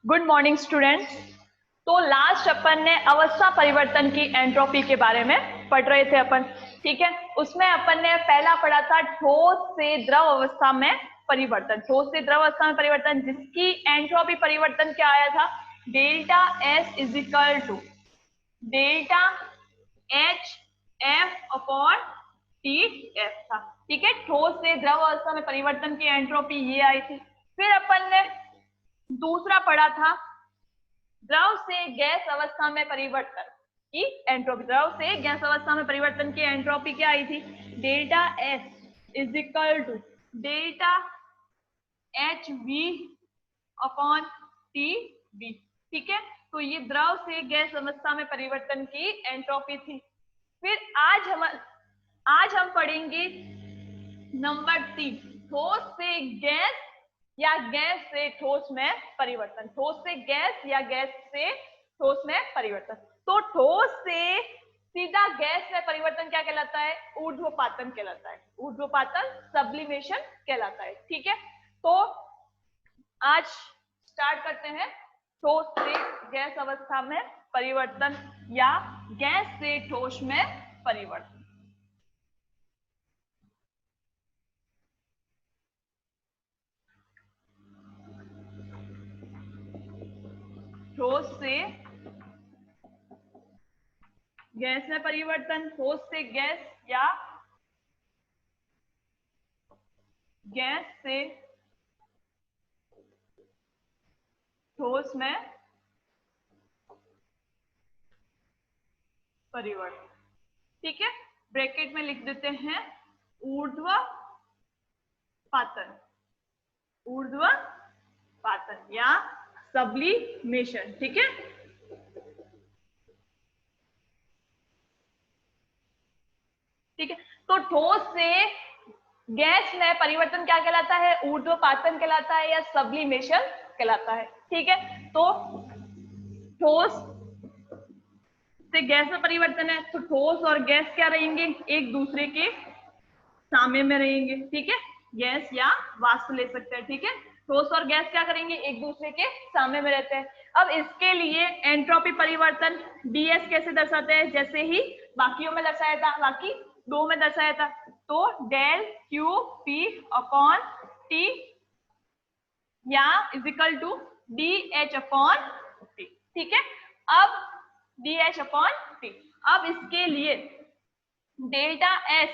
Good morning students. तो last अपन ने अवस्था परिवर्तन की एंट्रोपी के बारे में पढ़ रहे थे अपन, ठीक है। उसमें अपन ने पहला पढ़ा था ठोस से द्रव अवस्था में परिवर्तन। ठोस से द्रव अवस्था में परिवर्तन जिसकी एंट्रोपी परिवर्तन क्या आया था, delta S is equal to delta H F upon T F था, ठीक है। ठोस से द्रव अवस्था में परिवर्तन की एंट्रोपी ये आई थी। फिर अपन ने दूसरा पढ़ा था द्रव से गैस अवस्था में परिवर्तन की एंट्रोपी। द्रव से गैस अवस्था में परिवर्तन की एंट्रोपी क्या आई थी, delta S is equal to delta H V upon T B, ठीक है। तो ये द्रव से गैस अवस्था में परिवर्तन की एंट्रोपी थी। फिर आज हम पढ़ेंगे नंबर 3, ठोस से गैस या गैस से ठोस में परिवर्तन। ठोस से गैस या गैस से ठोस में परिवर्तन। तो ठोस से सीधा गैस में परिवर्तन क्या कहलाता है, ऊर्ध्वपातन कहलाता है। ऊर्ध्वपातन सब्लिमेशन कहलाता है, ठीक है। तो आज स्टार्ट करते हैं ठोस से गैस अवस्था में परिवर्तन या गैस से ठोस में परिवर्तन। ठोस से गैस में परिवर्तन, ठोस से गैस या गैस से ठोस में परिवर्तन, ठीक है। ब्रैकेट में लिख देते हैं ऊर्ध्वपातन, ऊर्ध्वपातन या सब्लिमेशन, ठीक है। ठीक है, तो ठोस से गैस में परिवर्तन क्या कहलाता है, ऊर्ध्वपातन कहलाता है या सब्लिमेशन कहलाता है, ठीक है। तो ठोस से गैस में परिवर्तन है तो ठोस और गैस क्या रहेंगे, एक दूसरे के साम्य में रहेंगे, ठीक है। गैस या वाष्प ले सकते हैं, ठीक है। ठोस और गैस क्या करेंगे, एक दूसरे के साम्य में रहते हैं। अब इसके लिए एंट्रोपी परिवर्तन डीएस कैसे दर्शाते हैं, जैसे ही बाकियों में दर्शाया था, बाकी दो में दर्शाया था। तो del q p upon t या equal to d h upon t, ठीक है। अब डी एच अपॉन टी, अब इसके लिए डेल्टा एस,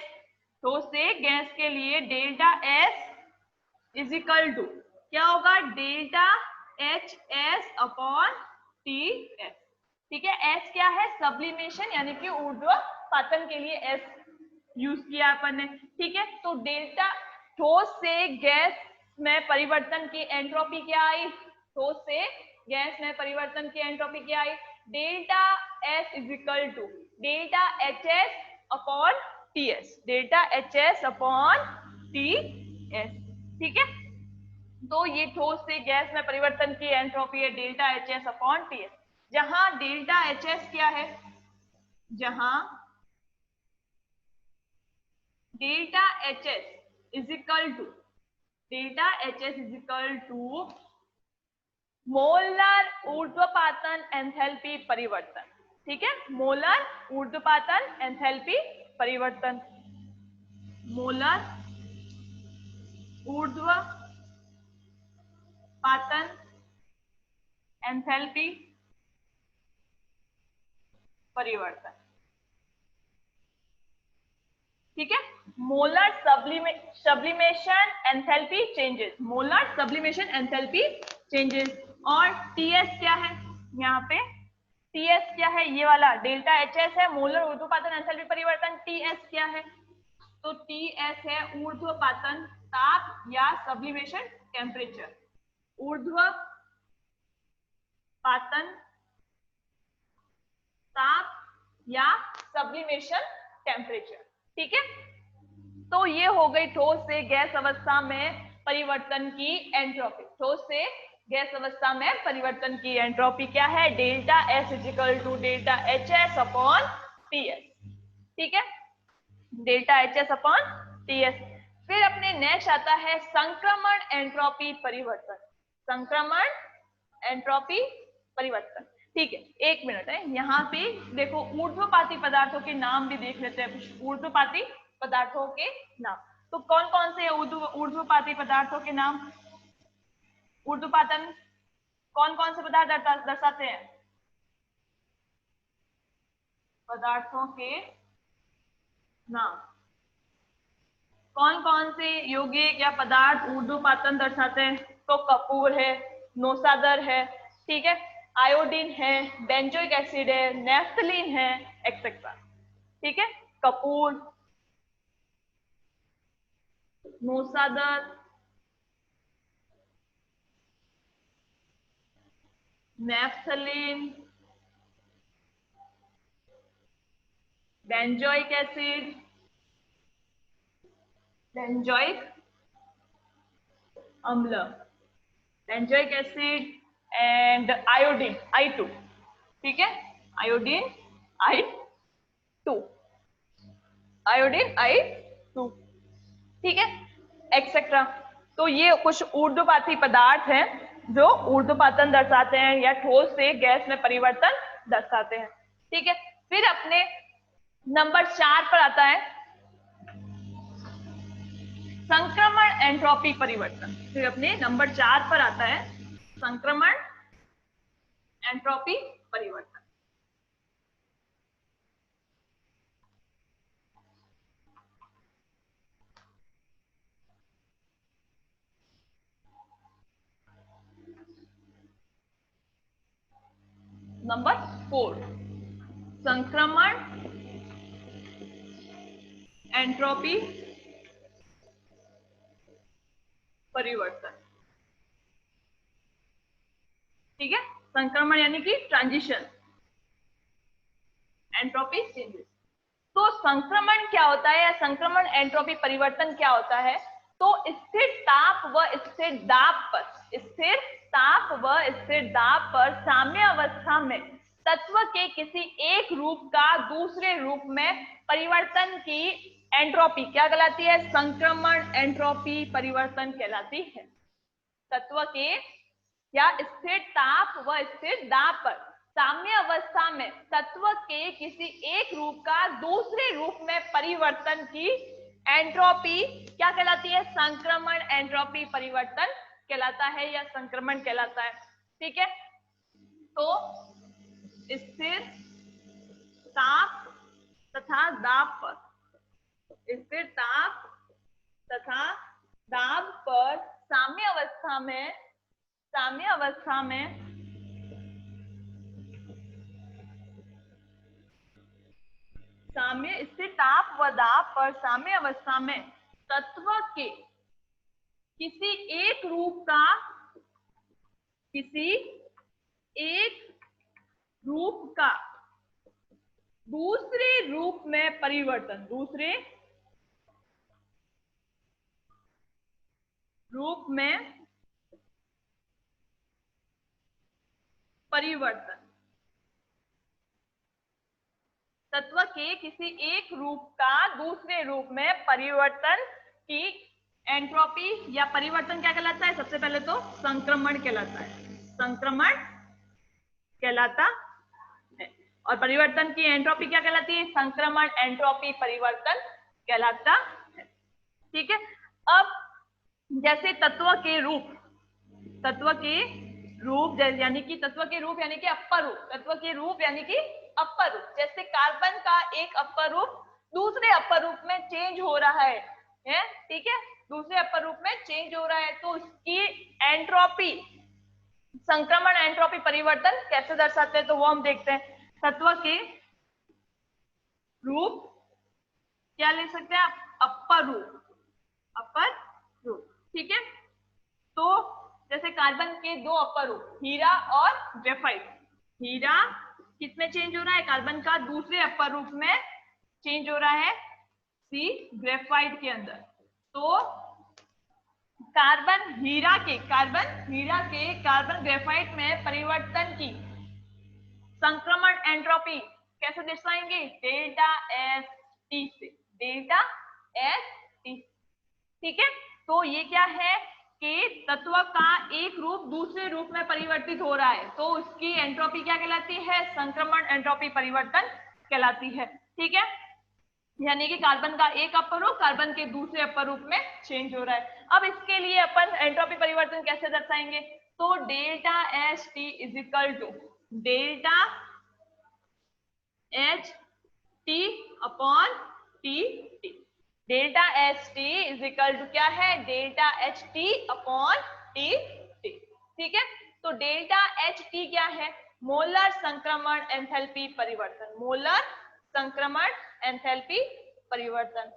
ठोस से गैस के लिए delta S is equal to क्या होगा, delta H S upon T S, ठीक है। एस क्या है, सब्लिमेशन यानी कि ऊर्ध्वपातन के लिए एस यूज किया अपन ने, ठीक है। तो डेल्टा ठोस से गैस में परिवर्तन की एंट्रोपी क्या आई, ठोस से गैस में परिवर्तन की एंट्रोपी क्या आई, delta S is equal to delta H S upon T s, delta H S upon T S, ठीक है। तो ये ठोस से गैस में परिवर्तन की एंट्रोपी है delta H S upon T s, जहां डेल्टा एच एस क्या है, जहां delta H s is equal to delta H s is equal to molar ऊर्ध्वपातन एंथैल्पी परिवर्तन, ठीक है। मोलर ऊर्ध्वपातन एंथैल्पी परिवर्तन, मोलर ऊर्ध्वपातन एंथैल्पी परिवर्तन, ठीक है। Molar sublimation enthalpy changes, molar sublimation enthalpy changes. और टीएस क्या है, यहाँ पे टीएस क्या है, ये वाला डेल्टा एचएस है मोलर ऊर्ध्वपातन एंथैल्पी परिवर्तन। टीएस क्या है, तो टीएस है ऊर्ध्वपातन ताप या सब्लिमेशन टेम्परेचर, ऊर्ध्वपातन ताप या सब्लिमेशन टेम्परेचर, ठीक है। तो ये हो गई ठोस से गैस अवस्था में परिवर्तन की एंट्रोपी। ठोस से गैस अवस्था में परिवर्तन की एंट्रोपी क्या है, delta S is equal to delta H S upon T S, ठीक है, delta H S upon T S. फिर अपने नेक्स्ट आता है संक्रमण एंट्रोपी परिवर्तन। संक्रमण एंट्रोपी परिवर्तन। ठीक है, एक मिनट है, यहाँ पे देखो ऊर्ध्वपाती पदार्थों के नाम भी देख लेते हैं, कुछ ऊर्ध्वपाती पदार्थों के नाम। तो कौन कौन से ऊर्ध्वपाती पदार्थों के नाम? ऊर्ध्वपातन कौन कौन से पदार्थ दर्शाते हैं? पदार्थों के नाम। कौन कौन से यौगिक या पदार्थ ऊर्ध्वपातन दर्शाते हैं? तो कपूर है, नोसादर है, ठीक है, आयोडीन है, बेंजोइक एसिड है, नेफ्थलीन है, एक्सेट्रा। ठीक है, कपूर, नोसादर, नेफ्थलीन, बेंजोइक एसिड, बेंजोइक अम्ल, benzoic acid and iodine I2। ठीक है, आयोडीन I2, आयोडीन I2, ठीक है, एक्सेट्रा। तो ये कुछ ऊर्ध्वपाती पदार्थ हैं जो ऊर्ध्वपातन दर्शाते हैं या ठोस से गैस में परिवर्तन दर्शाते हैं। ठीक है, फिर अपने नंबर 4 पर आता है संक्रमण एंट्रोपी परिवर्तन। फिर अपने नंबर 4 पर आता है संक्रमण एंट्रोपी परिवर्तन। नंबर 4, संक्रमण एंट्रोपी परिवर्तन। ठीक है, संक्रमण यानी कि ट्रांजिशन, एंट्रोपी चेंजेस। तो संक्रमण क्या होता है या संक्रमण एंट्रोपी परिवर्तन क्या होता है? तो स्थिर ताप व स्थिर दाब पर, स्थिर ताप व स्थिर दाब पर साम्य अवस्था में तत्व के किसी एक रूप का दूसरे रूप में परिवर्तन की एंट्रोपी क्या कहलाती है? संक्रमण एंट्रोपी परिवर्तन कहलाती है। तत्व के या स्थिर ताप व स्थिर दाब पर साम्य अवस्था में तत्व के किसी एक रूप का दूसरे रूप में परिवर्तन की एंट्रोपी क्या कहलाती है? संक्रमण एंट्रोपी परिवर्तन कहलाता है या संक्रमण कहलाता है। ठीक है, तो स्थिर ताप तथा दाब पर, स्थिर ताप तथा दाब पर साम्य अवस्था में, साम्य अवस्था में साम्य स्थिर ताप व दाब पर साम्य अवस्था में तत्व के किसी एक रूप का, किसी एक रूप का दूसरे रूप में परिवर्तन, दूसरे रूप में परिवर्तन, तत्व के किसी एक रूप का दूसरे रूप में परिवर्तन की एंट्रोपी या परिवर्तन क्या कहलाता है? सबसे पहले तो संक्रमण कहलाता है, संक्रमण कहलाता है। और परिवर्तन की एंट्रोपी क्या कहलाती है? संक्रमण एंट्रोपी परिवर्तन कहलाता है। ठीक है, अब जैसे तत्व के रूप, तत्व के रूप यानी कि तत्व के रूप यानी कि अपर रूप, तत्व के रूप यानी कि अपर रूप, जैसे कार्बन का एक अपर रूप दूसरे अपर रूप में चेंज हो रहा है, ठीक है, दूसरे अपर रूप में चेंज हो रहा है, तो उसकी एंट्रोपी, संक्रमण एंट्रोपी परिवर्तन कैसे दर्शाते हैं? तो वो हम देखते हैं। तत्व के रूप क्या ले सकते हैं आप? अपर रूप, अपर रूप। ठीक है, तो जैसे कार्बन के दो अपर रूप हीरा और ग्रेफाइट, हीरा किसमें चेंज हो रहा है? कार्बन का दूसरे अपर रूप में चेंज हो रहा है, सी ग्रेफाइट के अंदर। तो कार्बन हीरा के, कार्बन ग्रेफाइट में परिवर्तन की संक्रमण एंट्रोपी कैसे दर्शाएंगे? डेल्टा एस टी से, डेल्टा एस टी। ठीक है, तो ये क्या है? के तत्व का एक रूप दूसरे रूप में परिवर्तित हो रहा है तो उसकी एंट्रोपी क्या कहलाती है? संक्रमण एंट्रोपी परिवर्तन कहलाती है। ठीक है, यानी कि कार्बन का एक अपर रूप कार्बन के दूसरे अपर रूप में चेंज हो रहा है। अब इसके लिए अपन एंट्रोपी परिवर्तन कैसे दर्शाएंगे? तो delta H T is equal to delta H T upon T T. Delta H T is equal to क्या है? Delta H T upon T T. ठीक है, तो डेल्टा एच टी क्या है? मोलर संक्रमण एंथैल्पी परिवर्तन। मोलर संक्रमण एंथैल्पी परिवर्तन।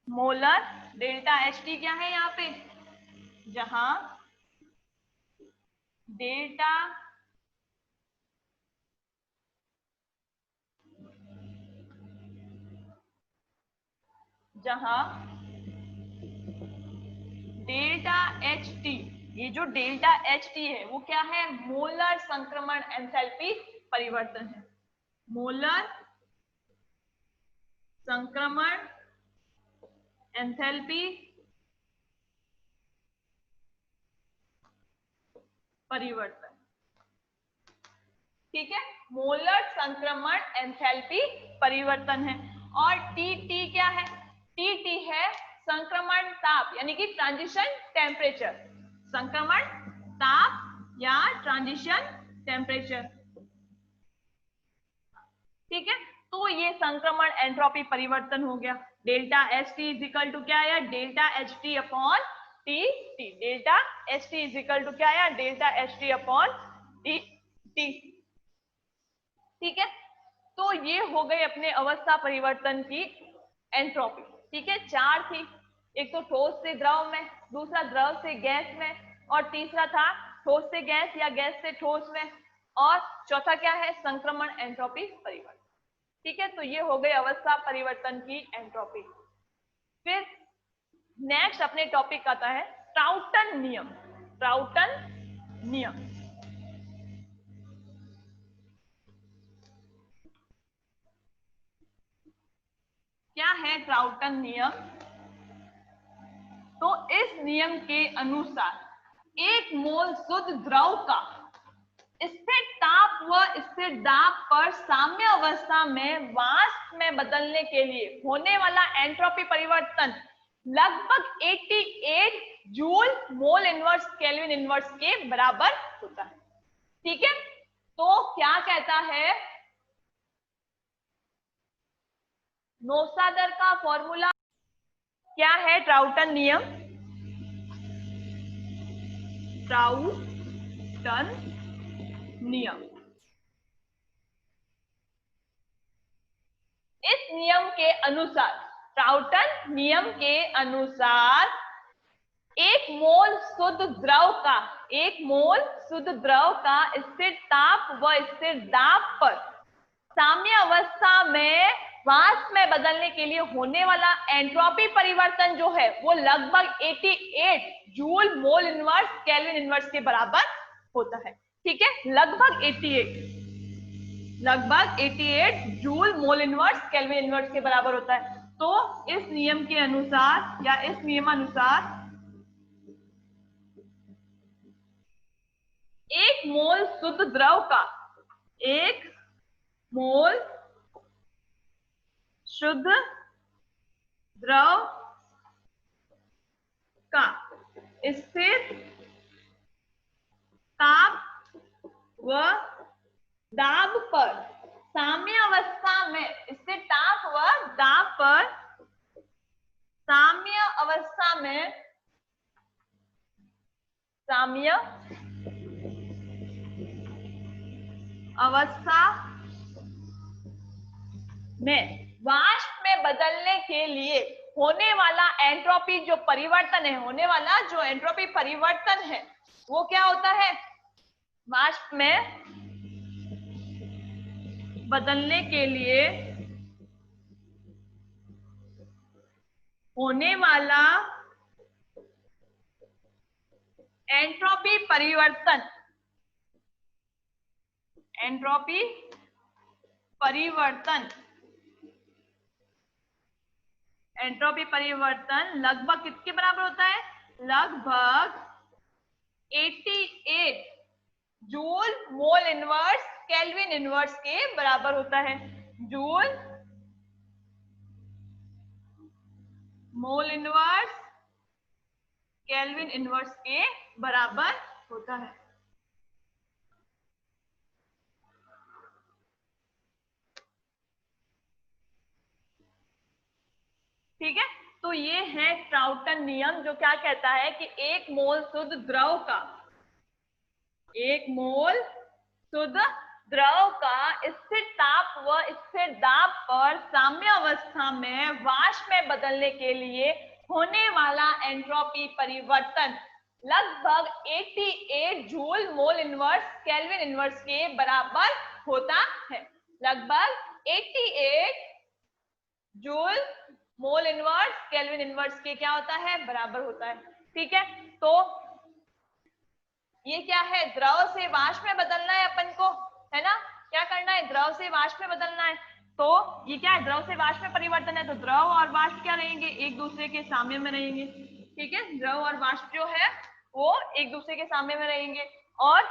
मोलर डेल्टा एच टी क्या है यहाँ पे? जहां डेल्टा डेल्टा एच टी, ये जो डेल्टा एच टी है वो क्या है? मोलर संक्रमण एंथैल्पी परिवर्तन है। मोलर संक्रमण एंथैल्पी परिवर्तन। ठीक है, मोलर संक्रमण एंथैल्पी परिवर्तन है। और टी टी क्या है? टी टी है संक्रमण ताप यानी कि ट्रांजिशन टेम्परेचर। संक्रमण ताप या ट्रांजिशन टेम्परेचर। ठीक है, तो ये संक्रमण एंट्रोपी परिवर्तन हो गया। Delta H T is equal to क्या है? Delta H T upon T T. Delta H T is equal to क्या है? Delta H T upon T T. ठीक है, तो ये हो गई अपने अवस्था परिवर्तन की एंट्रोपी। ठीक है, चार थी, एक तो ठोस से द्रव में, दूसरा द्रव से गैस में, और तीसरा था ठोस से गैस या गैस से ठोस में, और चौथा क्या है? संक्रमण एंट्रोपी परिवर्तन। ठीक है, तो ये हो गई अवस्था परिवर्तन की एंट्रोपी। फिर नेक्स्ट अपने टॉपिक आता है ट्राउटन नियम। ट्राउटन नियम क्या है? ट्राउटन नियम, तो इस नियम के अनुसार एक मोल शुद्ध द्रव का स्थिर ताप व स्थिर दाब पर साम्य अवस्था में वाष्प में बदलने के लिए होने वाला एंट्रोपी परिवर्तन लगभग 88 joule mole inverse kelvin inverse के बराबर होता है। ठीक है, तो क्या कहता है? नौसादर का फॉर्मूला क्या है? ट्राउटन नियम, ट्राउटन नियम। इस नियम के अनुसार, ट्राउटन नियम के अनुसार एक मोल शुद्ध द्रव का, एक मोल शुद्ध द्रव का स्थिर ताप व स्थिर दाब पर साम्य अवस्था में वाष्प में बदलने के लिए होने वाला एंट्रोपी परिवर्तन जो है वो लगभग 88 joule mole inverse kelvin inverse के बराबर होता है। ठीक है, लगभग 88 joule mole inverse kelvin inverse के बराबर होता है। तो इस नियम के अनुसार या इस नियमानुसार एक मोल शुद्ध द्रव का, एक मोल शुद्ध द्रव का स्थिर ताप व दाब पर साम्य अवस्था में, स्थिर ताप व दाब पर साम्य अवस्था में, साम्य अवस्था में वाष्प में बदलने के लिए होने वाला एंट्रोपी जो परिवर्तन है, होने वाला जो एंट्रोपी परिवर्तन है वो क्या होता है? वाष्प में बदलने के लिए होने वाला एंट्रोपी परिवर्तन, एंट्रोपी परिवर्तन एंट्रोपी परिवर्तन लगभग किसके बराबर होता है? लगभग 88 joule mole inverse kelvin inverse के बराबर होता है। Joule mole inverse kelvin inverse के बराबर होता है। ठीक है, तो ये है ट्राउटन नियम, जो क्या कहता है कि एक मोल शुद्ध द्रव का, एक मोल शुद्ध द्रव का स्थिर ताप व स्थिर दाब पर साम्य अवस्था में वाष्प में बदलने के लिए होने वाला एंट्रोपी परिवर्तन लगभग 88 joule mole inverse kelvin inverse के बराबर होता है। लगभग 88 joule mole inverse kelvin inverse के क्या होता है? बराबर होता है। ठीक है, तो ये क्या है? द्रव से वाष्प में बदलना है अपन को, है ना? क्या करना है? द्रव से वाष्प में बदलना है। तो ये क्या है? द्रव से वाष्प में परिवर्तन है, तो द्रव और वाष्प क्या रहेंगे? एक दूसरे के साम्य में रहेंगे। ठीक है, द्रव और वाष्प जो है वो एक दूसरे के साम्य में रहेंगे। और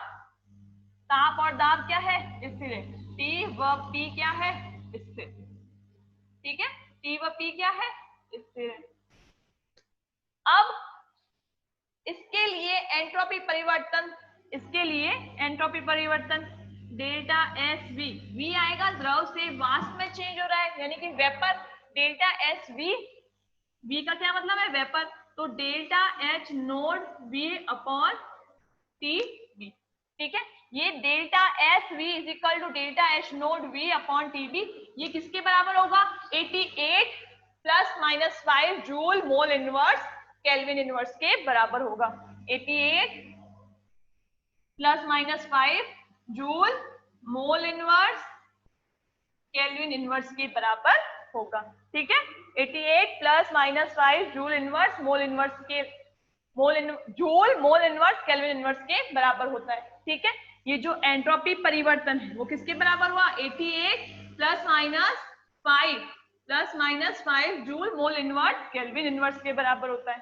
ताप और दाब क्या है? स्थिर है। टी व पी क्या है? स्थिर। ठीक है, टी व पी क्या है? स्थिर है। अब इसके लिए एंट्रोपी परिवर्तन, इसके लिए एंट्रोपी परिवर्तन डेल्टा एस वी, वी आएगा द्रव से वाष्प में चेंज हो रहा है यानी कि vapour. Delta S V, V का क्या मतलब है? वेपर। तो delta H naught V upon T B. ठीक है, ये delta S V is equal to delta H naught V upon T B, ये किसके बराबर होगा? 88 plus minus 5 joule mole inverse kelvin inverse के बराबर होगा। 88 plus minus 5 joule mole inverse kelvin inverse के बराबर होगा। ठीक है, 88 plus minus 5 joule inverse mole inverse के joule mole inverse kelvin inverse के बराबर होता है। ठीक है, ये जो एंट्रोपी परिवर्तन है वो किसके बराबर हुआ? 88 plus minus 5 joule mole inverse kelvin inverse के बराबर होता है।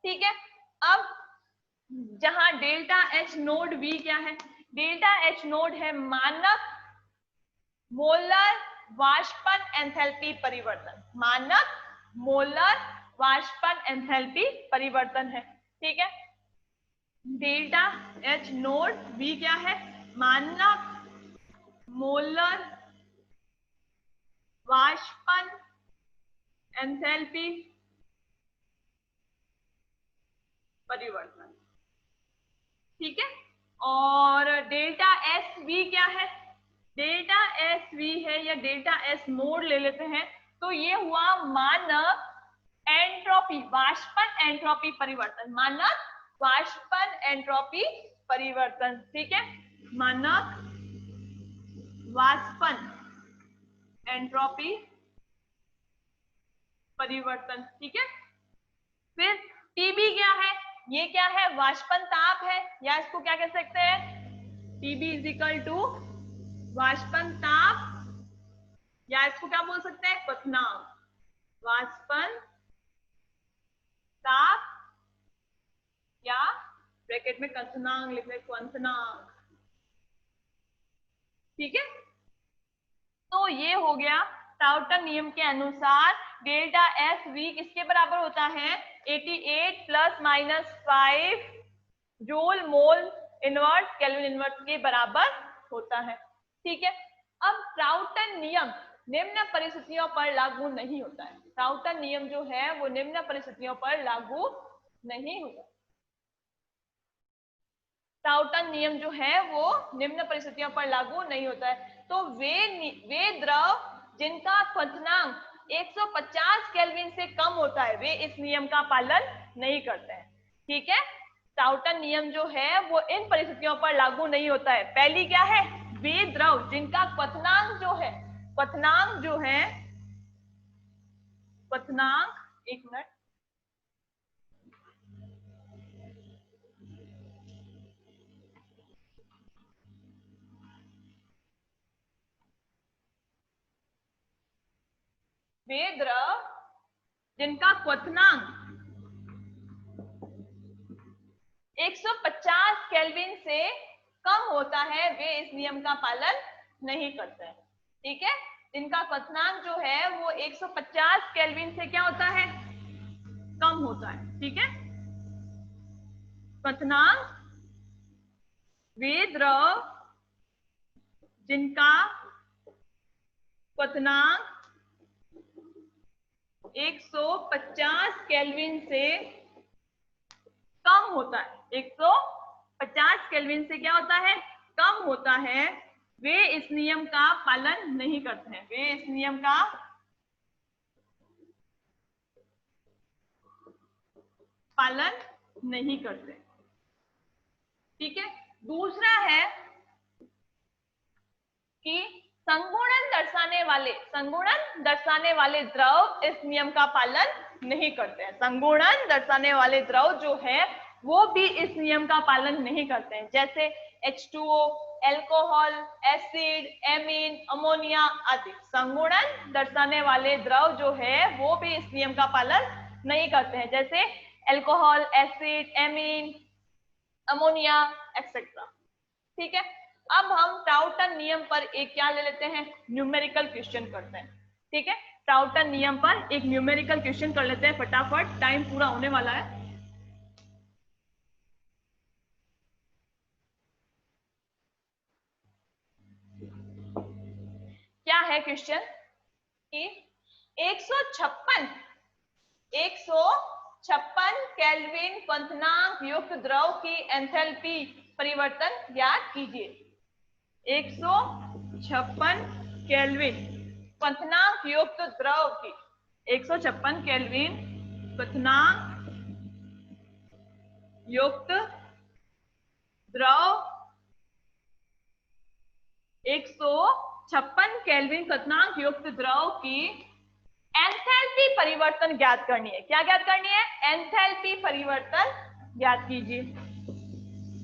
ठीक है, अब जहां डेल्टा एच नोड वी क्या है? डेल्टा एच नोड है मानक मोलर वाष्पन एंथैल्पी परिवर्तन, मानक मोलर वाष्पन एंथैल्पी परिवर्तन है। ठीक है, डेल्टा एच नोड वी क्या है? मानक मोलर वाष्पन एंथैल्पी परिवर्तन। ठीक है, और डेल्टा एस वी क्या है? डेल्टा एस वी है या डेल्टा एस नोड ले लेते हैं, तो ये हुआ मानक एंट्रोपी वाष्पन एंट्रोपी परिवर्तन, मानक वाष्पन एंट्रोपी परिवर्तन। ठीक है, मानक वाष्पन एंट्रोपी परिवर्तन। ठीक है, फिर टीबी क्या है? ये क्या है? वाष्पन ताप है, या इसको क्या कह सकते हैं? टीबी इज इक्वल टू वाष्पन ताप, या इसको क्या बोल सकते हैं? क्वथनांक। वाष्पन ताप या ब्रैकेट में क्वथनांक लिख रहे, क्वथनांक। ठीक है, तो ये हो गया टाउटन नियम के अनुसार डेल्टा एस वी किसके बराबर होता है? 88 plus minus 5 joule mole inverse kelvin inverse के बराबर होता है। ठीक है, अब टाउटन नियम निम्न परिस्थितियों पर लागू नहीं होता है। टाउटन नियम जो है वो निम्न परिस्थितियों पर लागू नहीं होता। टाउटन नियम जो है वो निम्न परिस्थितियों पर लागू नहीं होता है। तो वे द्रव जिनका क्वथनांक 150 केल्विन से कम होता है वे इस नियम का पालन नहीं करते हैं। ठीक है, टाउटन नियम जो है वो इन परिस्थितियों पर लागू नहीं होता है। पहली क्या है? वे द्रव जिनका क्वथनांक जो है, क्वथनांक जो है, क्वथनांक, एक मिनट, वे द्रव जिनका क्वथनांक 150 केल्विन से कम होता है वे इस नियम का पालन नहीं करते हैं। ठीक है, जिनका क्वथनांक जो है वो 150 केल्विन से क्या होता है, कम होता है। ठीक है, क्वथनांक वे द्रव जिनका क्वथनांक 150 केल्विन से कम होता है, 150 केल्विन से क्या होता है, कम होता है, वे इस नियम का पालन नहीं करते हैं, वे इस नियम का पालन नहीं करते। ठीक है, दूसरा है कि संगुणन दर्शाने वाले द्रव इस नियम का पालन नहीं करते हैं। संगुणन दर्शाने वाले द्रव जो है वो भी इस नियम का पालन नहीं करते हैं, जैसे H2O, alcohol, acid, amine, ammonia आदि। संगुणन दर्शाने वाले द्रव जो है वो भी इस नियम का पालन नहीं करते हैं, जैसे alcohol, acid, amine, ammonia etcetera. ठीक है, अब हम टाउटन नियम पर एक क्या ले लेते हैं, न्यूमेरिकल क्वेश्चन करते हैं। ठीक है, टाउटन नियम पर एक न्यूमेरिकल क्वेश्चन कर लेते हैं फटाफट, टाइम पूरा होने वाला है। क्या है क्वेश्चन कि 156 केल्विन क्वथनांक युक्त द्रव की एंथैल्पी परिवर्तन ज्ञात कीजिए। 156 केल्विन क्वथनांक युक्त द्रव की 156 केल्विन क्वथनांक युक्त द्रव 156 केल्विन क्वथनांक युक्त द्रव की एंथैल्पी परिवर्तन ज्ञात करनी है। क्या ज्ञात करनी है, एंथैल्पी परिवर्तन ज्ञात कीजिए।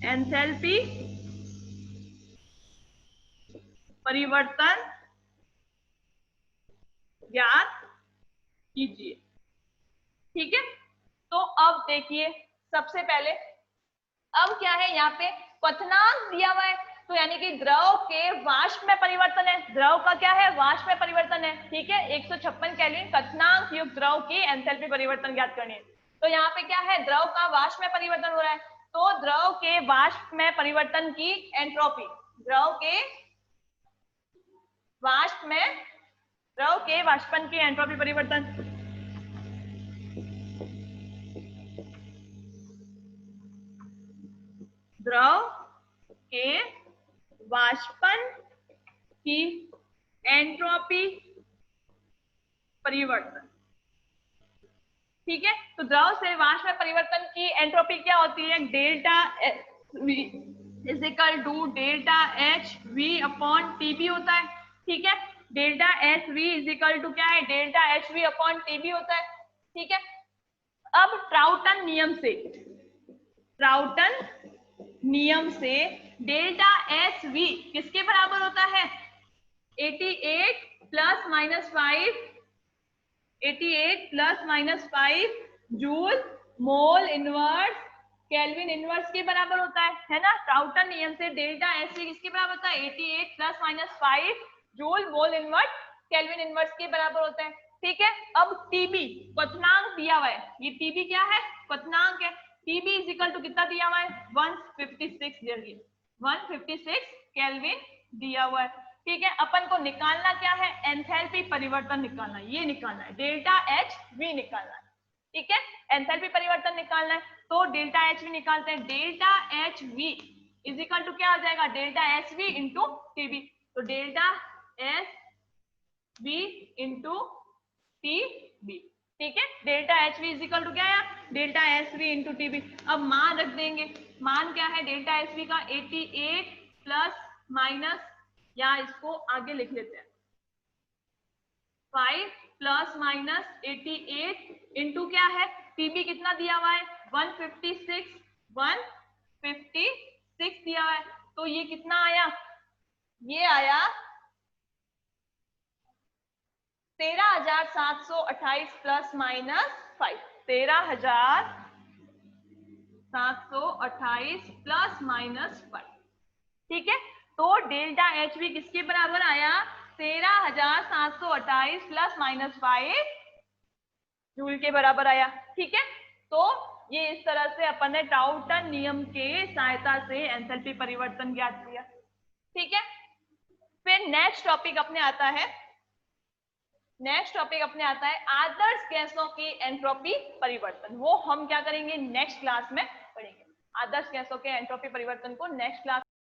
एंथैल्पी परिवर्तन ज्ञात कीजिए। ठीक है, तो अब देखिए, सबसे पहले अब क्या है, यहाँ पे क्वथनांक दिया हुआ है, तो यानी कि द्रव के वाष्प में परिवर्तन है, द्रव का क्या है, वाष्प में परिवर्तन है। ठीक है, 156 केल्विन क्वथनांक युक्त द्रव की एंथैल्पी परिवर्तन ज्ञात करनी है। तो यहाँ पे क्या है, द्रव का वाष्प में परिवर्तन हो रहा है, तो द्रव के वाष्प में परिवर्तन की एंट्रोपी, द्रव के वाष्प में द्रव के वाष्पन की एंट्रोपी परिवर्तन, द्रव के वाष्पन की एंट्रोपी परिवर्तन। ठीक है, तो द्रव से वाष्प में परिवर्तन की एंट्रोपी क्या होती है, delta V is equal to delta H V upon T B होता है। ठीक है, delta H we is equal to क्या है, delta H V upon T B होता है। ठीक है, अब ट्राउटन नियम से डेल्टा एच वी किसके बराबर होता है, 88 plus minus 5 joule mole inverse kelvin inverse के बराबर होता है ना। ट्राउटन नियम से डेल्टा एच वी किसके बराबर होता है, 88 plus minus 5 joule mole inverse kelvin inverse के बराबर होता है। ठीक है, अब टीबी क्वथनांक दिया हुआ है, ये टीबी क्या है, क्वथनांक है। टीबी इज इक्वल टू कितना दिया हुआ है, 156 156 केल्विन दिया हुआ है। ठीक है, अपन को निकालना क्या है, एंथैल्पी परिवर्तन निकालना है, ये निकालना है, डेल्टा एच वी निकालना है। ठीक है, एंथैल्पी परिवर्तन निकालना है, तो डेल्टा एच वी निकालते हैं। Delta H we is equal to क्या आ जाएगा, delta H v into TB, तो delta H v into TB. ठीक है, delta H we is equal to क्या है, delta H v into TB. अब मान रख देंगे, मान क्या है डेल्टा एच वी का, 88 प्लस माइनस, या इसको आगे लिख लेते हैं, 5 प्लस माइनस 88 इंटू क्या है, टीबी कितना दिया हुआ है, 156 दिया हुआ है, तो ये कितना आया, ये आया 13,728 प्लस माइनस 5, 13,728 प्लस माइनस 5। ठीक है, तो डेल्टा एच भी किसके बराबर आया? 13,728 प्लस माइनस 5 जूल के बराबर आया। ठीक है, तो ये इस तरह से अपन ने डाल्टन नियम के सहायता से एंथैल्पी परिवर्तन ज्ञात किया। ठीक है, फिर नेक्स्ट टॉपिक अपने आता है, आदर्श गैसों की एंट्रोपी परिवर्तन। वो हम क्या करेंगे, नेक्स्ट क्लास में पढ़ेंगे। आदर्श गैसों के एंट्रोपी परिवर्तन को नेक्स्ट क्लास